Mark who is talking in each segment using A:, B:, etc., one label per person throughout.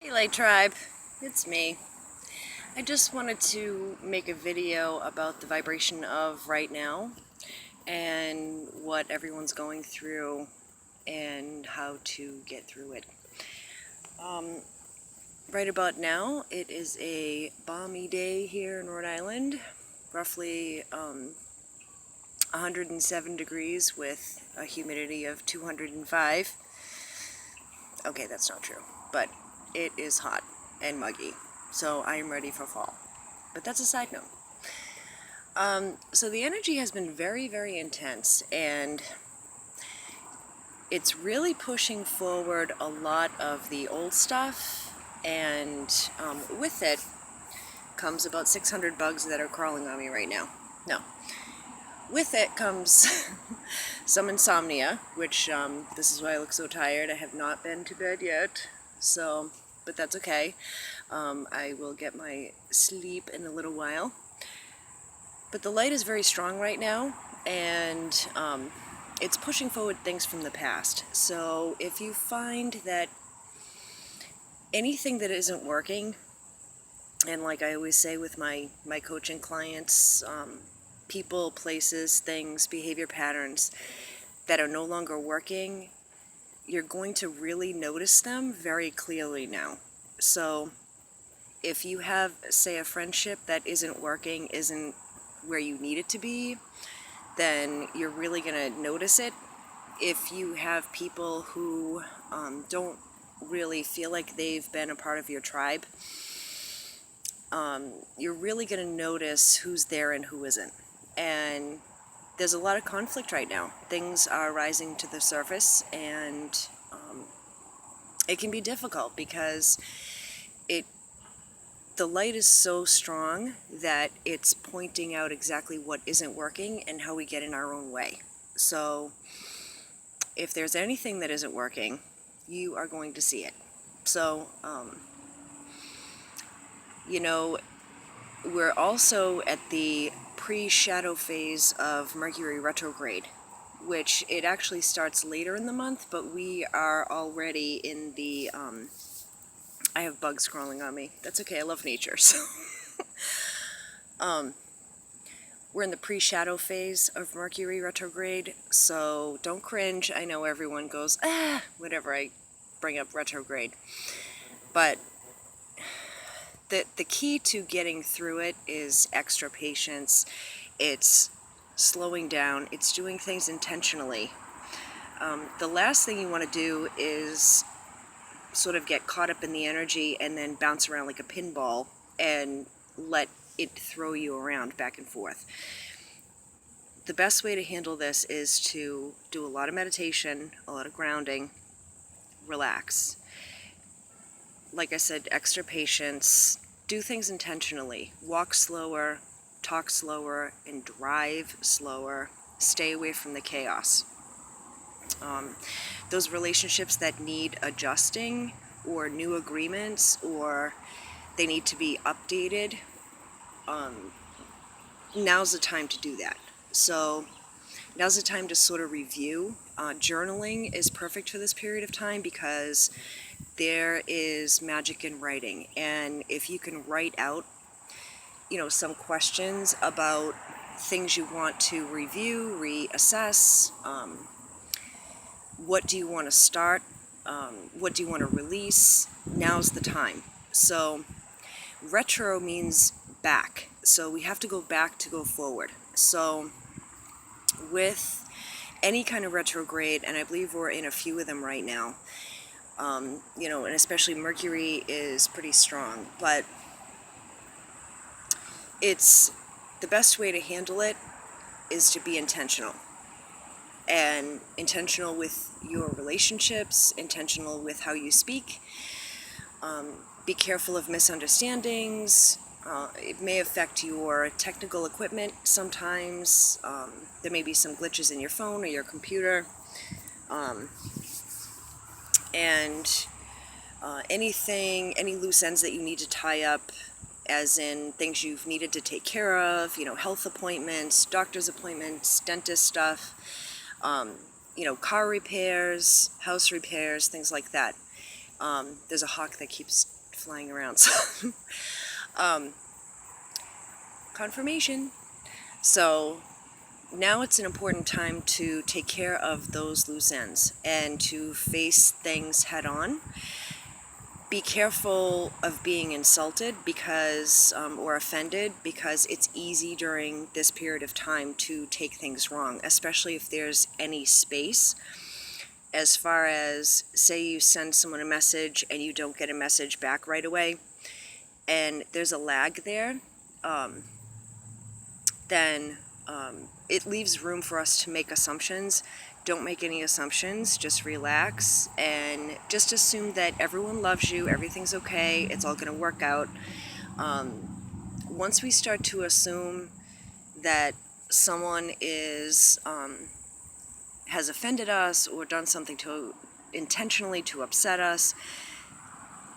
A: Hey Light Tribe, it's me. I just wanted to make a video about the vibration of right now and what everyone's going through and how to get through it. Right about now, it is a balmy day here in Rhode Island, roughly 107 degrees with a humidity of 205. Okay, that's not true, but it is hot and muggy, so I am ready for fall. But that's a side note. So the energy has been very, very intense, and it's really pushing forward a lot of the old stuff, and with it comes about 600 bugs that are crawling on me right now. No. With it comes some insomnia, which this is why I look so tired. I have not been to bed yet, so, but that's okay. I will get my sleep in a little while. But the light is very strong right now, and it's pushing forward things from the past. So if you find that anything that isn't working, and like I always say with my coaching clients, people, places, things, behavior patterns that are no longer working, you're going to really notice them very clearly now. So if you have, say, a friendship that isn't working, isn't where you need it to be, then you're really going to notice it. If you have people who don't really feel like they've been a part of your tribe, you're really going to notice who's there and who isn't. And there's a lot of conflict right now. Things are rising to the surface, and it can be difficult because the light is so strong that it's pointing out exactly what isn't working and how we get in our own way. So if there's anything that isn't working, you are going to see it. So, we're also at the pre-shadow phase of Mercury retrograde, which it actually starts later in the month, but we are already in the, I have bugs crawling on me. That's okay, I love nature, so. We're in the pre-shadow phase of Mercury retrograde, so don't cringe. I know everyone goes, whenever I bring up retrograde. But the key to getting through it is extra patience. It's slowing down. It's doing things intentionally. The last thing you want to do is sort of get caught up in the energy and then bounce around like a pinball and let it throw you around back and forth. The best way to handle this is to do a lot of meditation, a lot of grounding, relax. Like I said, extra patience, do things intentionally, walk slower, talk slower, and drive slower, stay away from the chaos. Those relationships that need adjusting or new agreements or they need to be updated, now's the time to do that. So now's the time to sort of review. Journaling is perfect for this period of time because there is magic in writing. And if you can write out, some questions about things you want to review, reassess, what do you want to start, what do you want to release, now's the time. So retro means back. So we have to go back to go forward. So with any kind of retrograde, and I believe we're in a few of them right now, and especially Mercury is pretty strong, but it's the best way to handle it is to be intentional. And intentional with your relationships, intentional with how you speak. Be careful of misunderstandings. It may affect your technical equipment sometimes. There may be some glitches in your phone or your computer. And any loose ends that you need to tie up, as in things you've needed to take care of, health appointments, doctor's appointments, dentist stuff, car repairs, house repairs, things like that. There's a hawk that keeps flying around. So, confirmation. So now it's an important time to take care of those loose ends and to face things head on. Be careful of being insulted because or offended, because it's easy during this period of time to take things wrong, especially if there's any space. As far as, say you send someone a message and you don't get a message back right away, and there's a lag there, then it leaves room for us to make assumptions. Don't make any assumptions, just relax and just assume that everyone loves you, everything's okay, it's all going to work out. Once we start to assume that someone has offended us or done something intentionally to upset us,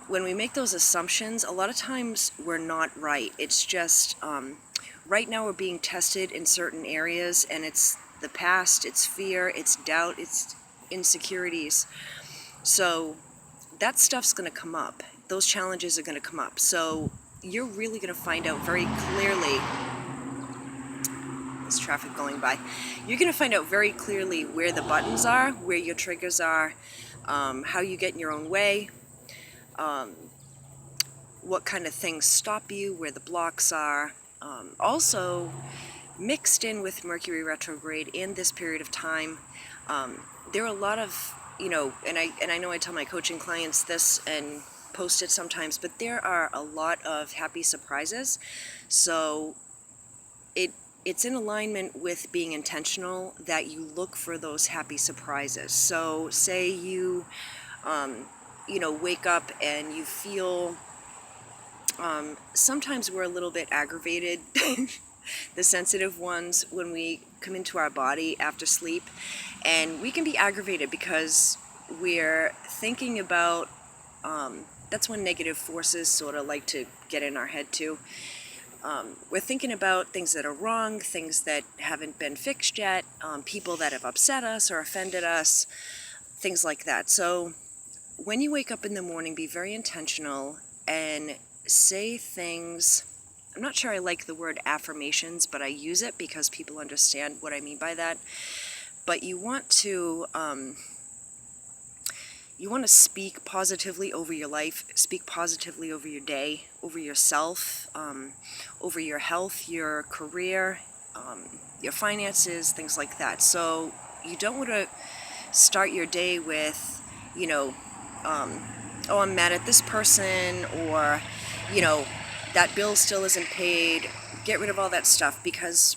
A: when we make those assumptions, a lot of times we're not right. It's just right now we're being tested in certain areas, and it's the past, it's fear, it's doubt, it's insecurities. So that stuff's going to come up. Those challenges are going to come up. So you're really going to find out very clearly, there's traffic going by, you're going to find out very clearly where the buttons are, where your triggers are, how you get in your own way, what kind of things stop you, where the blocks are. Also, mixed in with Mercury retrograde in this period of time, there are a lot of, and I know I tell my coaching clients this and post it sometimes, but there are a lot of happy surprises. So it's in alignment with being intentional that you look for those happy surprises. So say you wake up and you feel, sometimes we're a little bit aggravated, the sensitive ones, when we come into our body after sleep, and we can be aggravated because we're thinking about, that's when negative forces sort of like to get in our head too. We're thinking about things that are wrong, things that haven't been fixed yet, people that have upset us or offended us, things like that. So when you wake up in the morning, be very intentional and say things. I'm not sure I like the word affirmations, but I use it because people understand what I mean by that. But you want to speak positively over your life, speak positively over your day, over yourself, over your health, your career, your finances, things like that. So you don't want to start your day with, oh, I'm mad at this person, or, that bill still isn't paid. Get rid of all that stuff, because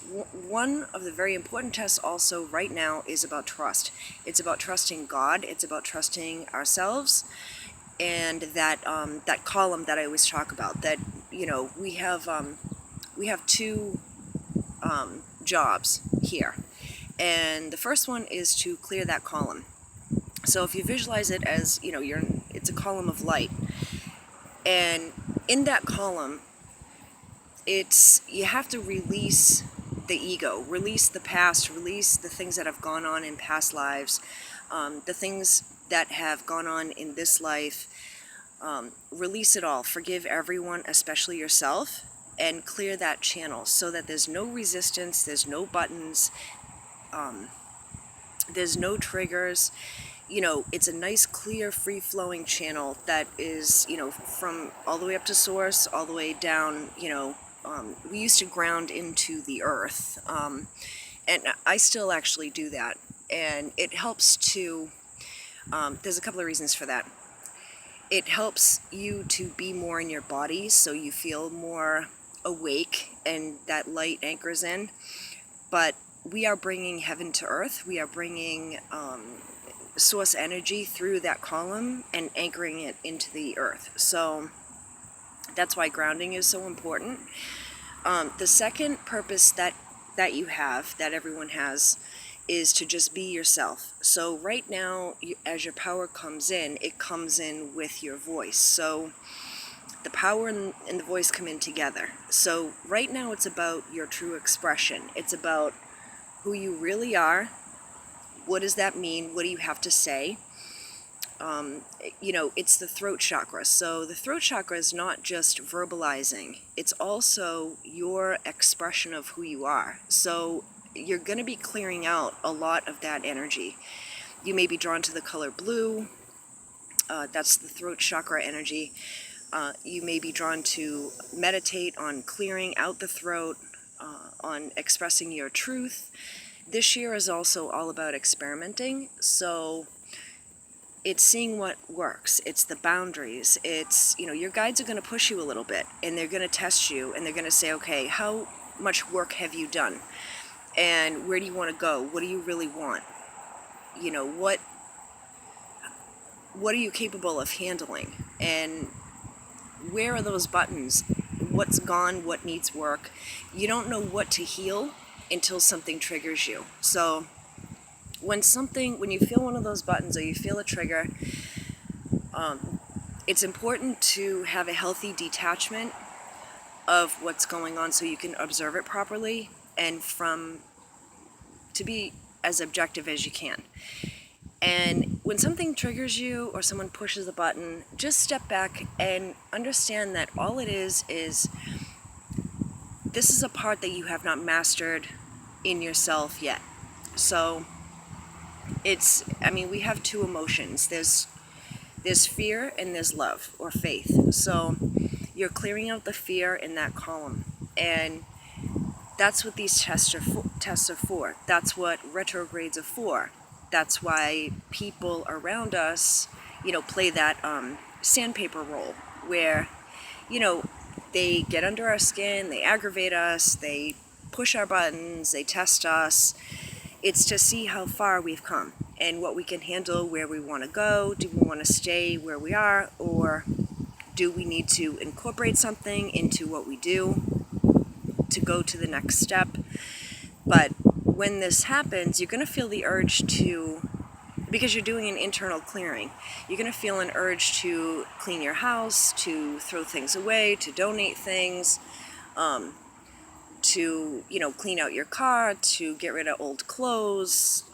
A: one of the very important tests also right now is about trust. It's about trusting God. It's about trusting ourselves, and that column that I always talk about. That we have two jobs here, and the first one is to clear that column. So if you visualize it as it's a column of light, and in that column, you have to release the ego, release the past, release the things that have gone on in past lives, the things that have gone on in this life. Release it all. Forgive everyone, especially yourself, and clear that channel so that there's no resistance, there's no buttons, there's no triggers. It's a nice, clear, free-flowing channel that is, from all the way up to source, all the way down, we used to ground into the earth, and I still actually do that, and it helps to, there's a couple of reasons for that. It helps you to be more in your body, so you feel more awake, and that light anchors in, but we are bringing heaven to earth. We are bringing source energy through that column and anchoring it into the earth. So that's why grounding is so important. The second purpose that you have, that everyone has, is to just be yourself. So right now, as your power comes in, it comes in with your voice. So the power and the voice come in together. So right now it's about your true expression. It's about who you really are. What does that mean? What do you have to say? it's the throat chakra. So the throat chakra is not just verbalizing, it's also your expression of who you are. So you're going to be clearing out a lot of that energy. You may be drawn to the color blue. That's the throat chakra energy. You may be drawn to meditate on clearing out the throat, on expressing your truth. This year is also all about experimenting. So it's seeing what works. It's the boundaries. It's, your guides are going to push you a little bit, and they're going to test you, and they're going to say, okay, how much work have you done? And where do you want to go? What do you really want? What are you capable of handling? And where are those buttons? What's gone? What needs work? You don't know what to heal until something triggers you. So when you feel one of those buttons or you feel a trigger, it's important to have a healthy detachment of what's going on so you can observe it properly and to be as objective as you can. And when something triggers you or someone pushes a button, just step back and understand that all it is this is a part that you have not mastered in yourself yet. So we have two emotions. There's fear and there's love or faith. So you're clearing out the fear in that column. And that's what these tests are for. That's what retrogrades are for. That's why people around us, play that sandpaper role where, they get under our skin, they aggravate us, they push our buttons, they test us. It's to see how far we've come and what we can handle, where we want to go. Do we want to stay where we are, or do we need to incorporate something into what we do to go to the next step? But when this happens, you're going to feel the urge because you're doing an internal clearing, you're going to feel an urge to clean your house, to throw things away, to donate things, to, clean out your car, to get rid of old clothes,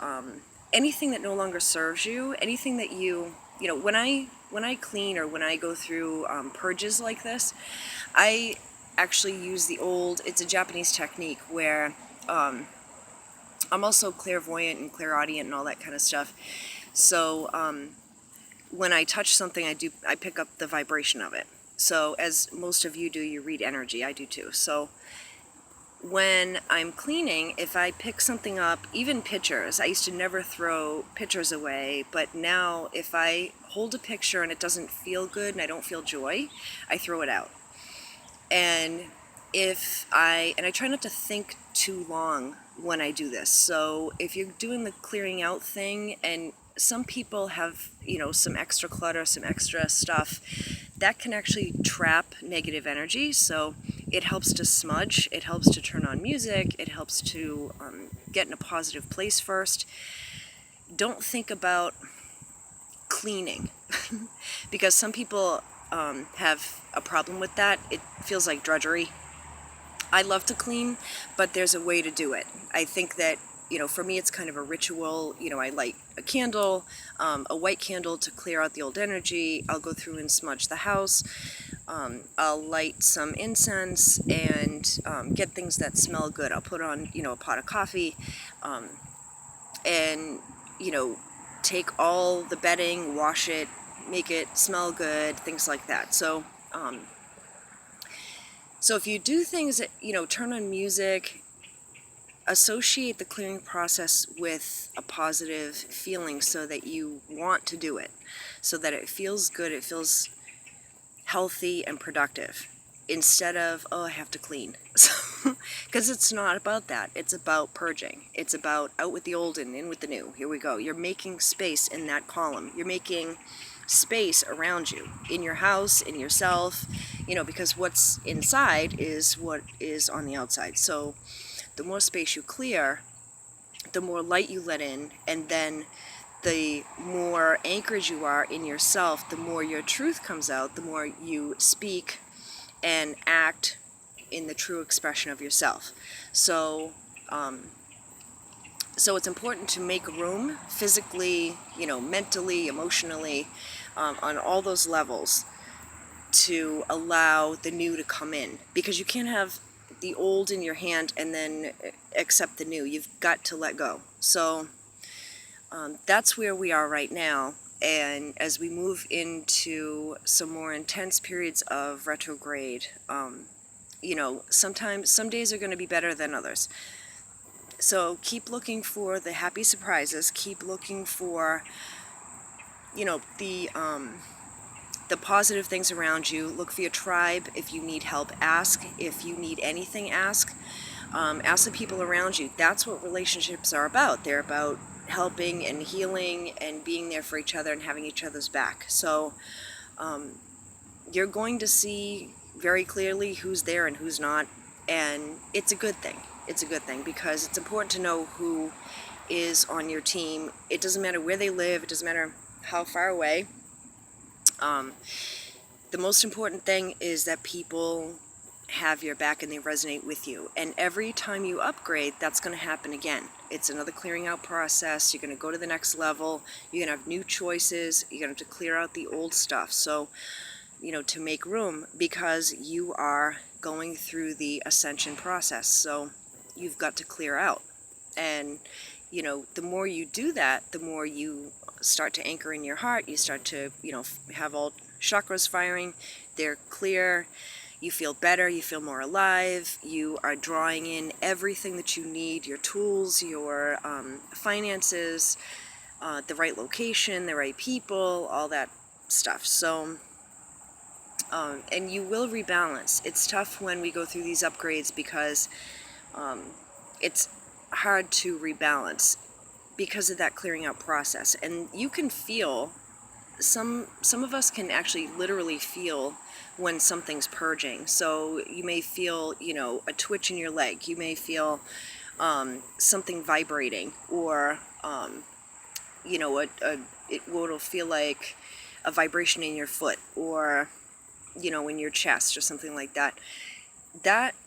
A: anything that no longer serves you, anything that when I clean or when I go through purges like this, I actually use it's a Japanese technique where I'm also clairvoyant and clairaudient and all that kind of stuff. So when I touch something, I pick up the vibration of it. So as most of you do, you read energy. I do too. So when I'm cleaning, if I pick something up, even pictures, I used to never throw pictures away, but now if I hold a picture and it doesn't feel good and I don't feel joy, I throw it out. And I try not to think too long when I do this. So if you're doing the clearing out thing, and some people have, some extra clutter, some extra stuff, that can actually trap negative energy. So it helps to smudge, it helps to turn on music, it helps to get in a positive place first. Don't think about cleaning because some people have a problem with that. It feels like drudgery. I love to clean, but there's a way to do it. I think that, for me it's kind of a ritual. I light a candle, a white candle to clear out the old energy. I'll go through and smudge the house. I'll light some incense and get things that smell good. I'll put on, a pot of coffee and, take all the bedding, wash it, make it smell good, things like that. So if you do things that, turn on music, associate the clearing process with a positive feeling so that you want to do it, so that it feels good, it feels healthy and productive, instead of, oh, I have to clean. Because it's not about that. It's about purging. It's about out with the old and in with the new. Here we go. You're making space in that column. You're making space around you, in your house, in yourself, because what's inside is what is on the outside. So the more space you clear, the more light you let in, and then the more anchored you are in yourself, the more your truth comes out, the more you speak and act in the true expression of yourself. So So it's important to make room physically, mentally, emotionally, on all those levels, to allow the new to come in, because you can't have the old in your hand and then accept the new. You've got to let go. So that's where we are right now. And as we move into some more intense periods of retrograde, sometimes some days are going to be better than others. So keep looking for the happy surprises. Keep looking for, the positive things around you. Look for your tribe. If you need help, ask. If you need anything, ask. Ask the people around you. That's what relationships are about. They're about helping and healing and being there for each other and having each other's back. So you're going to see very clearly who's there and who's not, and it's a good thing. It's a good thing, because it's important to know who is on your team. It doesn't matter where they live. It doesn't matter how far away. The most important thing is that people have your back and they resonate with you. And every time you upgrade, that's going to happen again. It's another clearing out process. You're going to go to the next level. You're going to have new choices. You're going to have to clear out the old stuff. So, to make room, because you are going through the ascension process. So you've got to clear out. And, the more you do that, the more you start to anchor in your heart. You start to, have all chakras firing. They're clear. You feel better. You feel more alive. You are drawing in everything that you need, your tools, your finances, the right location, the right people, all that stuff. So, and you will rebalance. It's tough when we go through these upgrades, because it's hard to rebalance because of that clearing out process. And you can feel, some of us can actually literally feel when something's purging. So you may feel, a twitch in your leg. You may feel something vibrating, or it'll feel like a vibration in your foot, or in your chest, or something like that.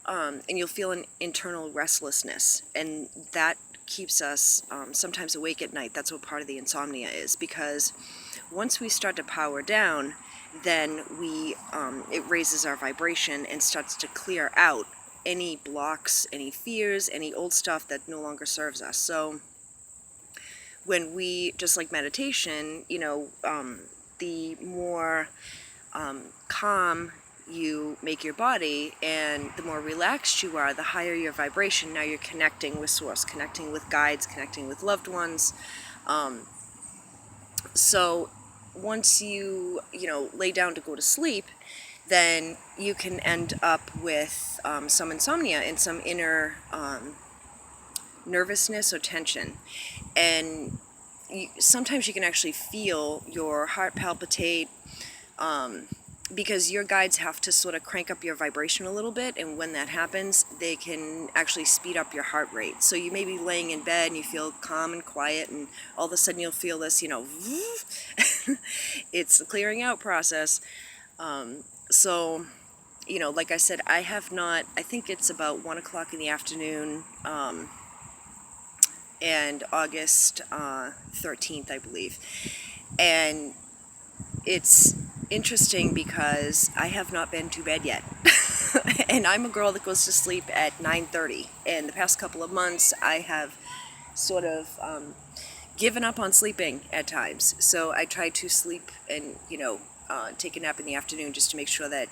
A: And you'll feel an internal restlessness, and that keeps us sometimes awake at night. That's what part of the insomnia is, because once we start to power down, then it raises our vibration and starts to clear out any blocks, any fears, any old stuff that no longer serves us. So when we, just like meditation, the more calm you make your body, and the more relaxed you are, the higher your vibration. Now you're connecting with source, connecting with guides, connecting with loved ones. So once you lay down to go to sleep, then you can end up with some insomnia and some inner nervousness or tension. And sometimes you can actually feel your heart palpitate, because your guides have to sort of crank up your vibration a little bit, and when that happens, they can actually speed up your heart rate. So you may be laying in bed and you feel calm and quiet, and all of a sudden you'll feel this, it's a clearing out process. So, like I said, I think it's about 1 o'clock in the afternoon, and August 13th, I believe. And it's interesting because I have not been to bed yet. And I'm a girl that goes to sleep at 9:30. And the past couple of months, I have sort of given up on sleeping at times. So I try to sleep and, take a nap in the afternoon, just to make sure that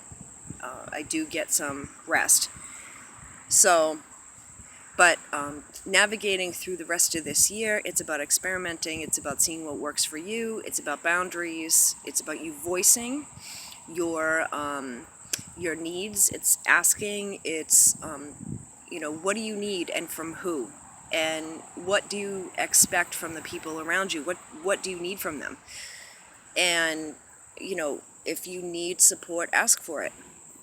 A: I do get some rest. So, but navigating through the rest of this year, it's about experimenting. It's about seeing what works for you. It's about boundaries. It's about you voicing your needs. It's asking. It's what do you need and from who, and what do you expect from the people around you? What do you need from them? And if you need support, ask for it.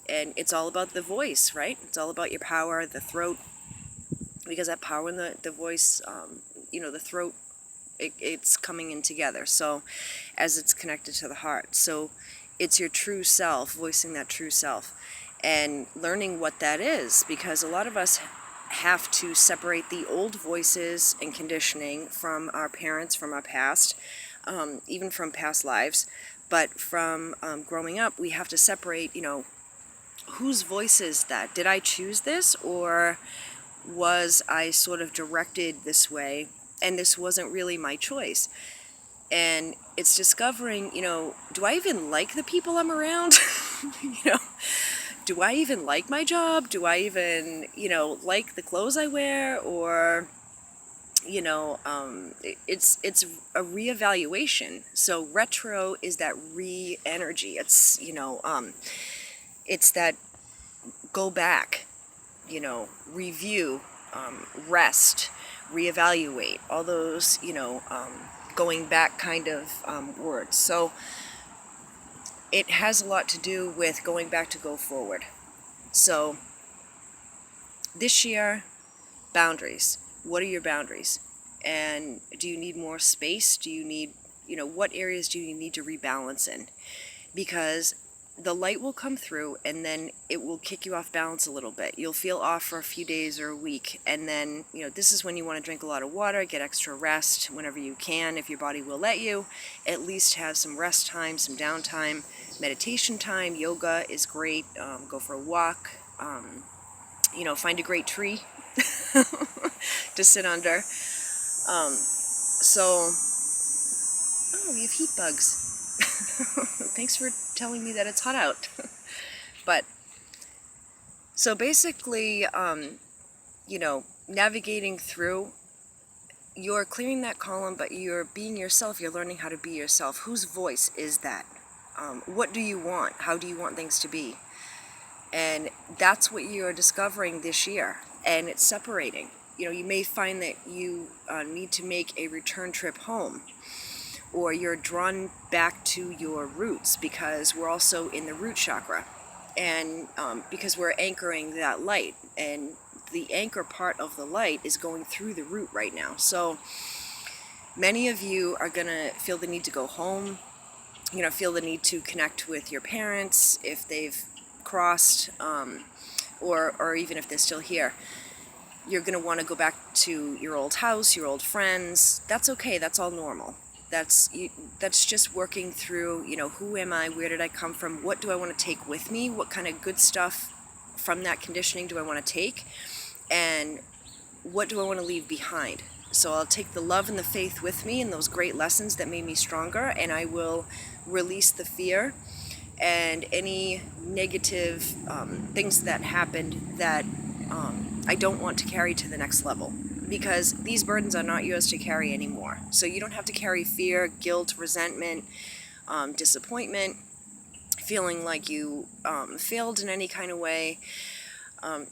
A: And it's all about the voice, right? It's all about your power, the throat. Because that power in the voice, the throat, it's coming in together. So as it's connected to the heart. So it's your true self, voicing that true self, and learning what that is. Because a lot of us have to separate the old voices and conditioning from our parents, from our past, even from past lives. But from growing up, we have to separate, whose voice is that? Did I choose this, or was I sort of directed this way, and this wasn't really my choice? And it's discovering, do I even like the people I'm around? Do I even like my job? Do I even, like the clothes I wear? Or, it's a reevaluation. So retro is that re-energy. It's that go back, review, rest, reevaluate, all those, going back kind of words. So it has a lot to do with going back to go forward. So this year, boundaries. What are your boundaries? And do you need more space? Do you need, what areas do you need to rebalance in? Because the light will come through, and then it will kick you off balance a little bit. You'll feel off for a few days or a week, and then, this is when you want to drink a lot of water, get extra rest whenever you can, if your body will let you. At least have some rest time, some downtime, meditation time. Yoga is great. Go for a walk. Find a great tree to sit under. We have heat bugs. Thanks for telling me that it's hot out. But, so basically, navigating through, you're clearing that column, but you're being yourself. You're learning how to be yourself. Whose voice is that? What do you want? How do you want things to be? And that's what you're discovering this year. And it's separating. You may find that you need to make a return trip home, or you're drawn back to your roots, because we're also in the root chakra, and because we're anchoring that light, and the anchor part of the light is going through the root right now. So many of you are going to feel the need to go home, feel the need to connect with your parents if they've crossed, or even if they're still here. You're going to want to go back to your old house, your old friends. That's okay. That's all normal. That's just working through, who am I? Where did I come from? What do I want to take with me? What kind of good stuff from that conditioning do I want to take? And what do I want to leave behind? So I'll take the love and the faith with me, and those great lessons that made me stronger, and I will release the fear and any negative things that happened that I don't want to carry to the next level. Because these burdens are not yours to carry anymore. So you don't have to carry fear, guilt, resentment, disappointment, feeling like you failed in any kind of way.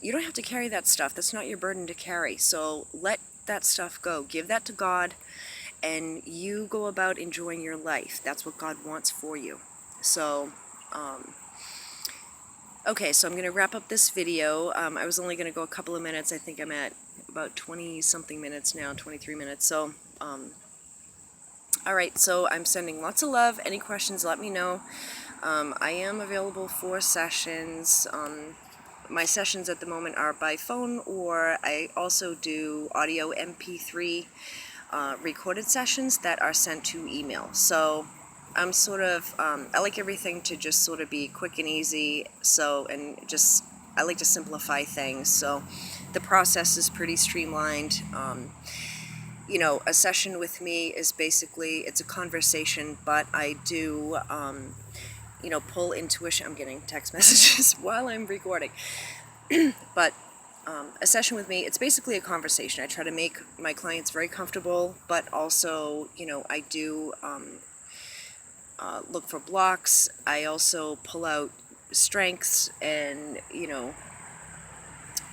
A: You don't have to carry that stuff. That's not your burden to carry. So let that stuff go. Give that to God, and you go about enjoying your life. That's what God wants for you. So, okay, so I'm going to wrap up this video. I was only going to go a couple of minutes. I think I'm at about 20-something minutes now, 23 minutes. So, alright, so I'm sending lots of love. Any questions, let me know. I am available for sessions. My sessions at the moment are by phone, or I also do audio MP3 recorded sessions that are sent to email. So I'm sort of, I like everything to just sort of be quick and easy, I like to simplify things, so the process is pretty streamlined. A session with me is basically, it's a conversation, but I do, pull intuition. I'm getting text messages while I'm recording. But a session with me, it's basically a conversation. I try to make my clients very comfortable, but also, I do look for blocks. I also pull out strengths and,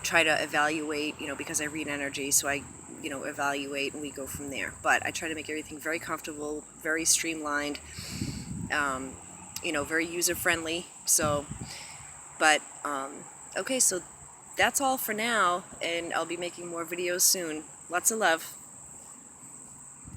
A: try to evaluate, because I read energy, so I, evaluate, and we go from there. But I try to make everything very comfortable, very streamlined, very user-friendly. So, but, okay, so that's all for now, and I'll be making more videos soon. Lots of love.